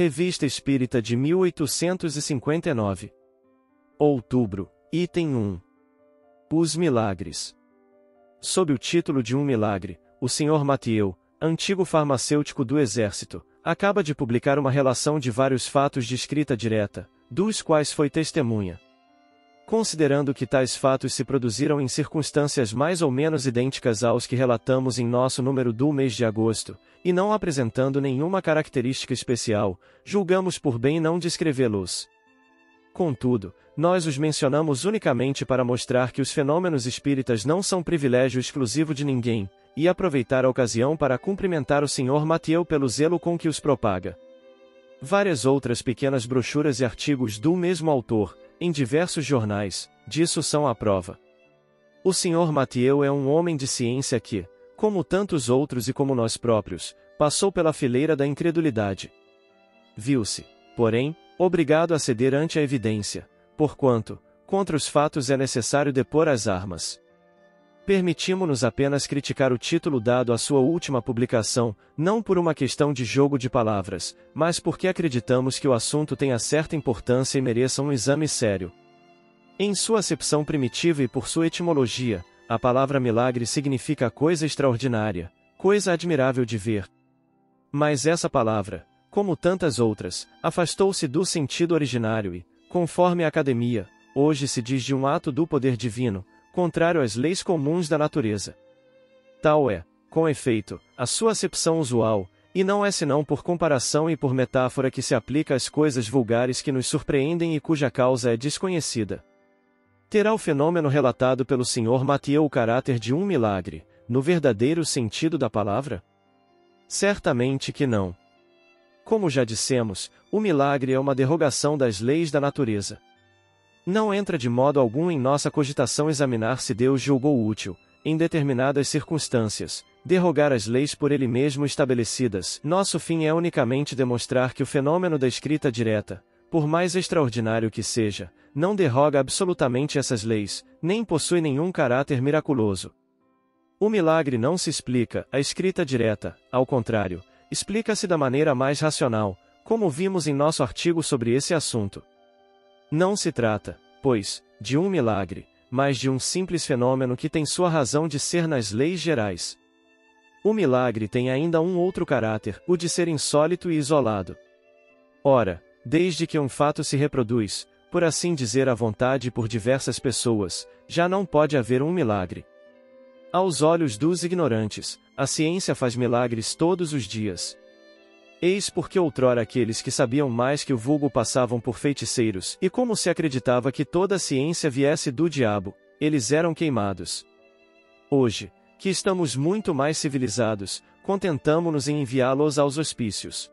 Revista Espírita de 1859. Outubro, item 1. Os milagres. Sob o título de um milagre, o Sr. Mathieu, antigo farmacêutico do Exército, acaba de publicar uma relação de vários fatos de escrita direta, dos quais foi testemunha. Considerando que tais fatos se produziram em circunstâncias mais ou menos idênticas aos que relatamos em nosso número do mês de agosto, e não apresentando nenhuma característica especial, julgamos por bem não descrevê-los. Contudo, nós os mencionamos unicamente para mostrar que os fenômenos espíritas não são privilégio exclusivo de ninguém, e aproveitar a ocasião para cumprimentar o Sr. Mathieu pelo zelo com que os propaga. Várias outras pequenas brochuras e artigos do mesmo autor, em diversos jornais, disso são a prova. O Sr. Mathieu é um homem de ciência que, como tantos outros e como nós próprios, passou pela fileira da incredulidade. Viu-se, porém, obrigado a ceder ante a evidência, porquanto, contra os fatos é necessário depor as armas. Permitimos-nos apenas criticar o título dado à sua última publicação, não por uma questão de jogo de palavras, mas porque acreditamos que o assunto tenha certa importância e mereça um exame sério. Em sua acepção primitiva e por sua etimologia, a palavra milagre significa coisa extraordinária, coisa admirável de ver. Mas essa palavra, como tantas outras, afastou-se do sentido originário e, conforme a Academia, hoje se diz de um ato do poder divino, contrário às leis comuns da natureza. Tal é, com efeito, a sua acepção usual, e não é senão por comparação e por metáfora que se aplica às coisas vulgares que nos surpreendem e cuja causa é desconhecida. Terá o fenômeno relatado pelo Sr. Mathieu o caráter de um milagre, no verdadeiro sentido da palavra? Certamente que não. Como já dissemos, o milagre é uma derrogação das leis da natureza. Não entra de modo algum em nossa cogitação examinar se Deus julgou útil, em determinadas circunstâncias, derrogar as leis por ele mesmo estabelecidas. Nosso fim é unicamente demonstrar que o fenômeno da escrita direta, por mais extraordinário que seja, não derroga absolutamente essas leis, nem possui nenhum caráter miraculoso. O milagre não se explica, a escrita direta, ao contrário, explica-se da maneira mais racional, como vimos em nosso artigo sobre esse assunto. Não se trata, pois, de um milagre, mas de um simples fenômeno que tem sua razão de ser nas leis gerais. O milagre tem ainda um outro caráter, o de ser insólito e isolado. Ora, desde que um fato se reproduz, por assim dizer à vontade por diversas pessoas, já não pode haver um milagre. Aos olhos dos ignorantes, a ciência faz milagres todos os dias. Eis porque outrora aqueles que sabiam mais que o vulgo passavam por feiticeiros, e como se acreditava que toda a ciência viesse do diabo, eles eram queimados. Hoje, que estamos muito mais civilizados, contentamo-nos em enviá-los aos hospícios.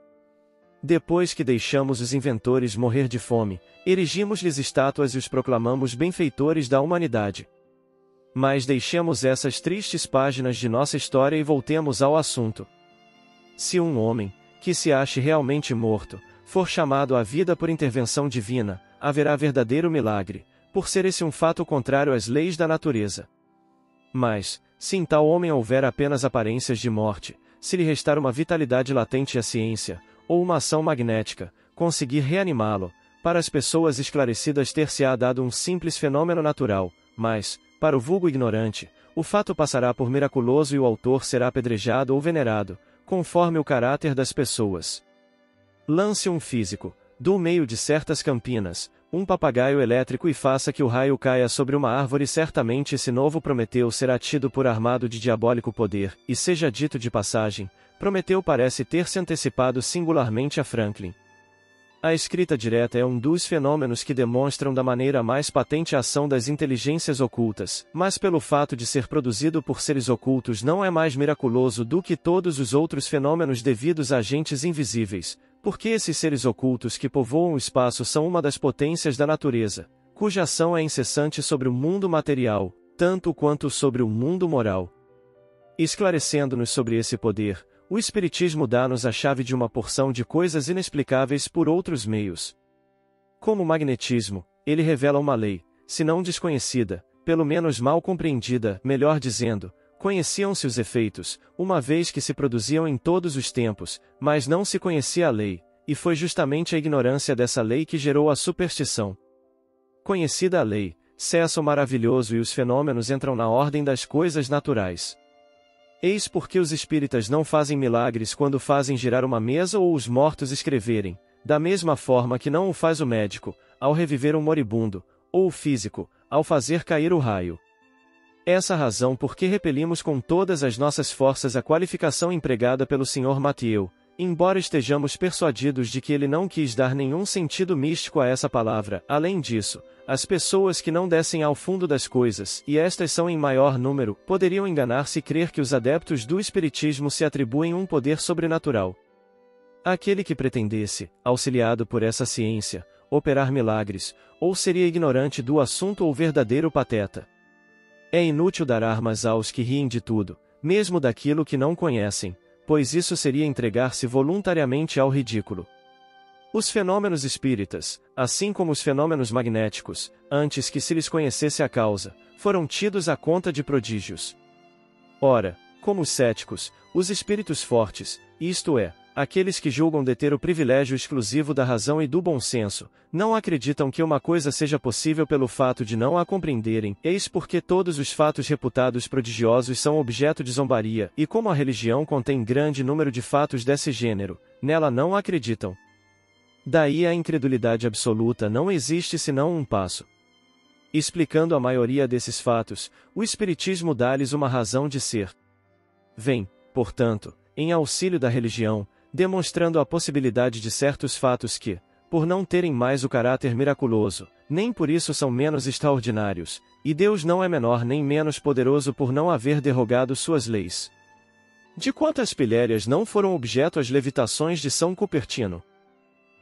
Depois que deixamos os inventores morrer de fome, erigimos-lhes estátuas e os proclamamos benfeitores da humanidade. Mas deixemos essas tristes páginas de nossa história e voltemos ao assunto. Se um homem, que se ache realmente morto, for chamado à vida por intervenção divina, haverá verdadeiro milagre, por ser esse um fato contrário às leis da natureza. Mas, se em tal homem houver apenas aparências de morte, se lhe restar uma vitalidade latente à ciência, ou uma ação magnética, conseguir reanimá-lo, para as pessoas esclarecidas ter-se-á dado um simples fenômeno natural, mas, para o vulgo ignorante, o fato passará por miraculoso e o autor será apedrejado ou venerado, conforme o caráter das pessoas. Lance um físico, do meio de certas campinas, um papagaio elétrico e faça que o raio caia sobre uma árvore, certamente esse novo Prometeu será tido por armado de diabólico poder, e seja dito de passagem, Prometeu parece ter se antecipado singularmente a Franklin. A escrita direta é um dos fenômenos que demonstram da maneira mais patente a ação das inteligências ocultas, mas pelo fato de ser produzido por seres ocultos não é mais miraculoso do que todos os outros fenômenos devidos a agentes invisíveis, porque esses seres ocultos que povoam o espaço são uma das potências da natureza, cuja ação é incessante sobre o mundo material, tanto quanto sobre o mundo moral. Esclarecendo-nos sobre esse poder, o Espiritismo dá-nos a chave de uma porção de coisas inexplicáveis por outros meios. Como o magnetismo, ele revela uma lei, se não desconhecida, pelo menos mal compreendida, melhor dizendo, conheciam-se os efeitos, uma vez que se produziam em todos os tempos, mas não se conhecia a lei, e foi justamente a ignorância dessa lei que gerou a superstição. Conhecida a lei, cessa o maravilhoso e os fenômenos entram na ordem das coisas naturais. Eis porque os espíritas não fazem milagres quando fazem girar uma mesa ou os mortos escreverem, da mesma forma que não o faz o médico, ao reviver um moribundo, ou o físico, ao fazer cair o raio. Essa a razão por que repelimos com todas as nossas forças a qualificação empregada pelo Sr. Mathieu, embora estejamos persuadidos de que ele não quis dar nenhum sentido místico a essa palavra. Além disso, as pessoas que não descem ao fundo das coisas, e estas são em maior número, poderiam enganar-se e crer que os adeptos do espiritismo se atribuem um poder sobrenatural. Aquele que pretendesse, auxiliado por essa ciência, operar milagres, ou seria ignorante do assunto ou verdadeiro pateta. É inútil dar armas aos que riem de tudo, mesmo daquilo que não conhecem, pois isso seria entregar-se voluntariamente ao ridículo. Os fenômenos espíritas, assim como os fenômenos magnéticos, antes que se lhes conhecesse a causa, foram tidos à conta de prodígios. Ora, como os céticos, os espíritos fortes, isto é, aqueles que julgam deter o privilégio exclusivo da razão e do bom senso, não acreditam que uma coisa seja possível pelo fato de não a compreenderem, eis porque todos os fatos reputados prodigiosos são objeto de zombaria, e como a religião contém grande número de fatos desse gênero, nela não acreditam. Daí a incredulidade absoluta não existe senão um passo. Explicando a maioria desses fatos, o Espiritismo dá-lhes uma razão de ser. Vem, portanto, em auxílio da religião, demonstrando a possibilidade de certos fatos que, por não terem mais o caráter miraculoso, nem por isso são menos extraordinários, e Deus não é menor nem menos poderoso por não haver derrogado suas leis. De quantas pilhérias não foram objeto as levitações de São Cupertino?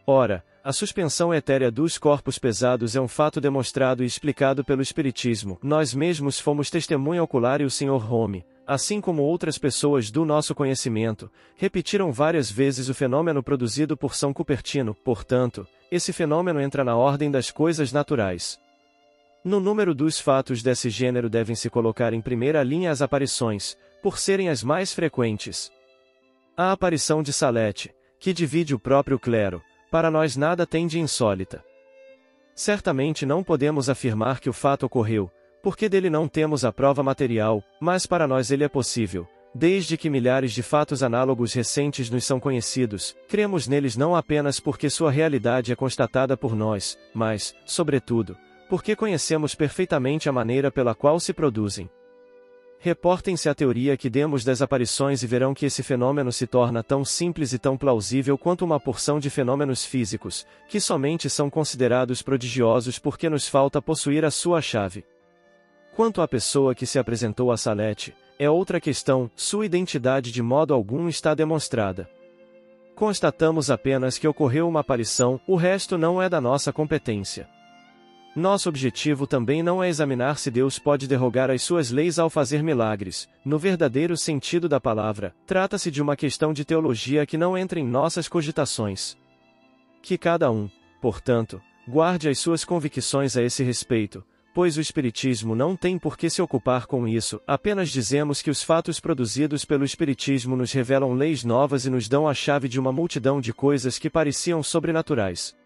Ora, a suspensão etérea dos corpos pesados é um fato demonstrado e explicado pelo Espiritismo. Nós mesmos fomos testemunha ocular e o Sr. Home, assim como outras pessoas do nosso conhecimento, repetiram várias vezes o fenômeno produzido por São Cupertino. Portanto, esse fenômeno entra na ordem das coisas naturais. No número dos fatos desse gênero devem-se colocar em primeira linha as aparições, por serem as mais frequentes. A aparição de Salete, que divide o próprio clero, para nós nada tem de insólita. Certamente não podemos afirmar que o fato ocorreu, porque dele não temos a prova material, mas para nós ele é possível, desde que milhares de fatos análogos recentes nos são conhecidos, cremos neles não apenas porque sua realidade é constatada por nós, mas, sobretudo, porque conhecemos perfeitamente a maneira pela qual se produzem. Reportem-se à teoria que demos das aparições e verão que esse fenômeno se torna tão simples e tão plausível quanto uma porção de fenômenos físicos, que somente são considerados prodigiosos porque nos falta possuir a sua chave. Quanto à pessoa que se apresentou a Salete, é outra questão, sua identidade de modo algum está demonstrada. Constatamos apenas que ocorreu uma aparição, o resto não é da nossa competência. Nosso objetivo também não é examinar se Deus pode derrogar as suas leis ao fazer milagres, no verdadeiro sentido da palavra, trata-se de uma questão de teologia que não entra em nossas cogitações. Que cada um, portanto, guarde as suas convicções a esse respeito, pois o Espiritismo não tem por que se ocupar com isso, apenas dizemos que os fatos produzidos pelo Espiritismo nos revelam leis novas e nos dão a chave de uma multidão de coisas que pareciam sobrenaturais.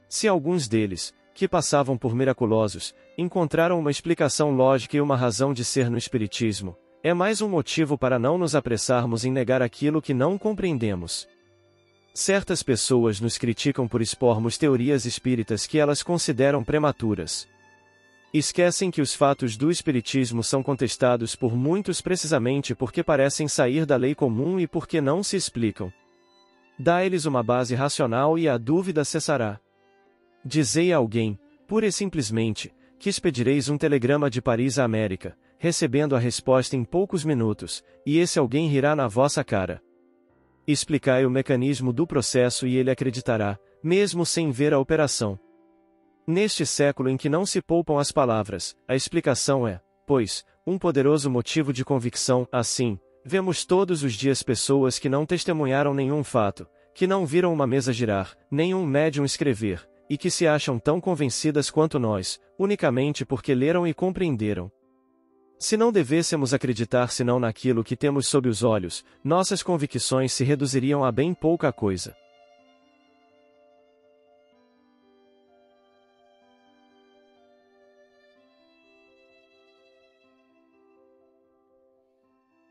Se alguns deles, que passavam por miraculosos, encontraram uma explicação lógica e uma razão de ser no Espiritismo, é mais um motivo para não nos apressarmos em negar aquilo que não compreendemos. Certas pessoas nos criticam por expormos teorias espíritas que elas consideram prematuras. Esquecem que os fatos do Espiritismo são contestados por muitos precisamente porque parecem sair da lei comum e porque não se explicam. Dá-lhes uma base racional e a dúvida cessará. Dizei a alguém, pura e simplesmente, que expedireis um telegrama de Paris à América, recebendo a resposta em poucos minutos, e esse alguém rirá na vossa cara. Explicai o mecanismo do processo e ele acreditará, mesmo sem ver a operação. Neste século em que não se poupam as palavras, a explicação é, pois, um poderoso motivo de convicção. Assim, vemos todos os dias pessoas que não testemunharam nenhum fato, que não viram uma mesa girar, nem um médium escrever, e que se acham tão convencidas quanto nós, unicamente porque leram e compreenderam. Se não devêssemos acreditar senão naquilo que temos sob os olhos, nossas convicções se reduziriam a bem pouca coisa.